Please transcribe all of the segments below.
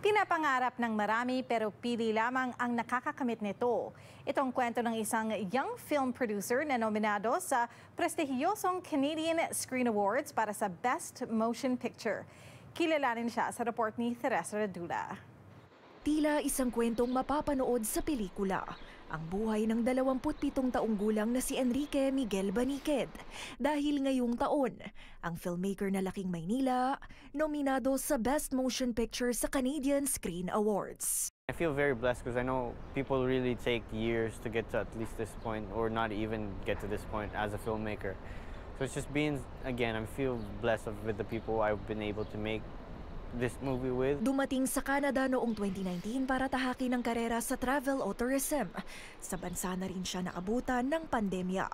Pinapangarap ng marami pero pili lamang ang nakakakamit nito. Itong kwento ng isang young film producer na nominado sa prestihiyosong Canadian Screen Awards para sa Best Motion Picture. Kilalanin siya sa report ni Teresa Redula. Tila isang kwentong mapapanood sa pelikula. Ang buhay ng 27 taong gulang na si Enrique Miguel Baniqued. Dahil ngayong taon, ang filmmaker na laking Maynila, nominado sa Best Motion Picture sa Canadian Screen Awards. I feel very blessed because I know people really take years to get to at least this point or not even get to this point as a filmmaker. So it's just being, again, I feel blessed with the people I've been able to make this movie with. Dumating sa Canada noong 2019 para tahakin ang karera sa travel o tourism. Sa bansa na rin siya naabutan ng pandemya,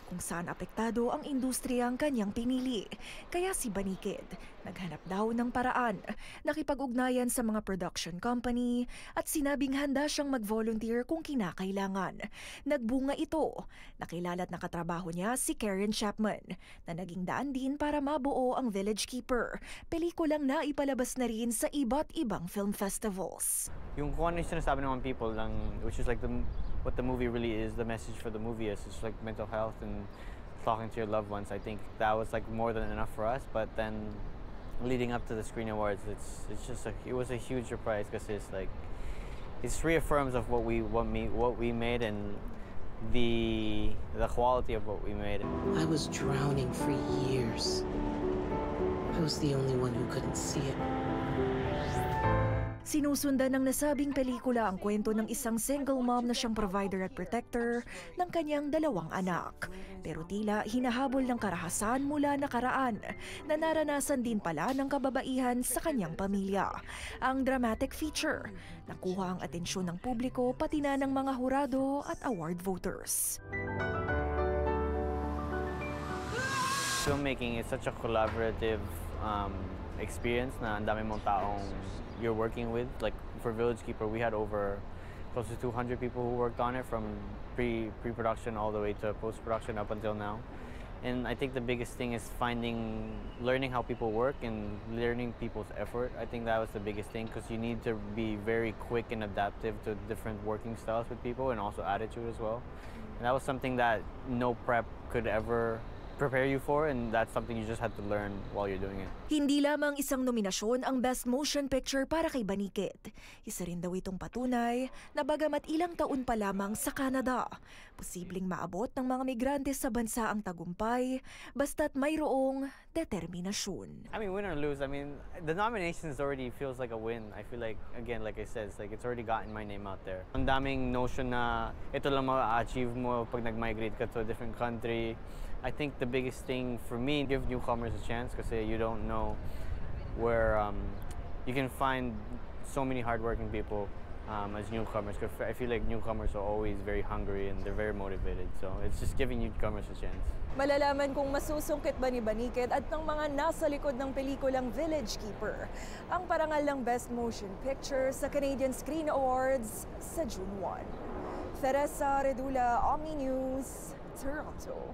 kung saan apektado ang industriyang kanyang pinili. Kaya si Baniqued naghanap daw ng paraan, nakipag-ugnayan sa mga production company at sinabing handa siyang mag-volunteer kung kinakailangan. Nagbunga ito. Nakilala at nakatrabaho niya si Karen Chapman na naging daan din para mabuo ang Village Keeper. Pelikulang naipalabas na rin sa iba't ibang film festivals. Yung kung ano yung sinasabi ng mga people lang, which is like what the movie really is, the message for the movie is, it's like mental health and talking to your loved ones. I think that was like more than enough for us, but then leading up to the Screen Awards, it was a huge surprise because it's like it reaffirms of what we made and the quality of what we made. I was drowning for years. I was the only one who couldn't see it. Sinusundan ng nasabing pelikula ang kwento ng isang single mom na siyang provider at protector ng kanyang 2 anak. Pero tila hinahabol ng karahasan mula nakaraan na naranasan din pala ng kababaihan sa kanyang pamilya. Ang dramatic feature, nakuha ang atensyon ng publiko pati na ng mga hurado at award voters. Filmmaking is such a collaborative experience na ang dami mong taong you're working with. Like for Village Keeper, we had over close to 200 people who worked on it from pre-production all the way to post-production up until now. And I think the biggest thing is learning how people work and learning people's effort. I think that was the biggest thing because you need to be very quick and adaptive to different working styles with people and also attitude as well. And that was something that no prep could ever prepare you for, and that's something you just had to learn while you're doing it. Hindi lamang isang nominasyon ang Best Motion Picture para kay Baniqued. Isa rin daw itong patunay na bagamat ilang taon pa lamang sa Canada, posibleng maabot ng mga migrante sa bansa ang tagumpay basta't mayroong determinasyon. I mean, win or lose, I mean, the nominations already feels like a win. I feel like, again, like I said, it's already gotten my name out there. Ang daming notion na ito lang ma-achieve mo pag nag-migrate ka to a different country. I think the biggest thing for me, give newcomers a chance because you don't know where you can find so many hardworking people as newcomers. Cause I feel like newcomers are always very hungry and they're very motivated. So it's just giving newcomers a chance. Malalaman kung masusungkit ba ni Baniqued at ng mga nasa likod ng pelikulang Village Keeper ang parangal ng Best Motion Picture sa Canadian Screen Awards sa June 1. Teresa Redula, Omni News, Toronto.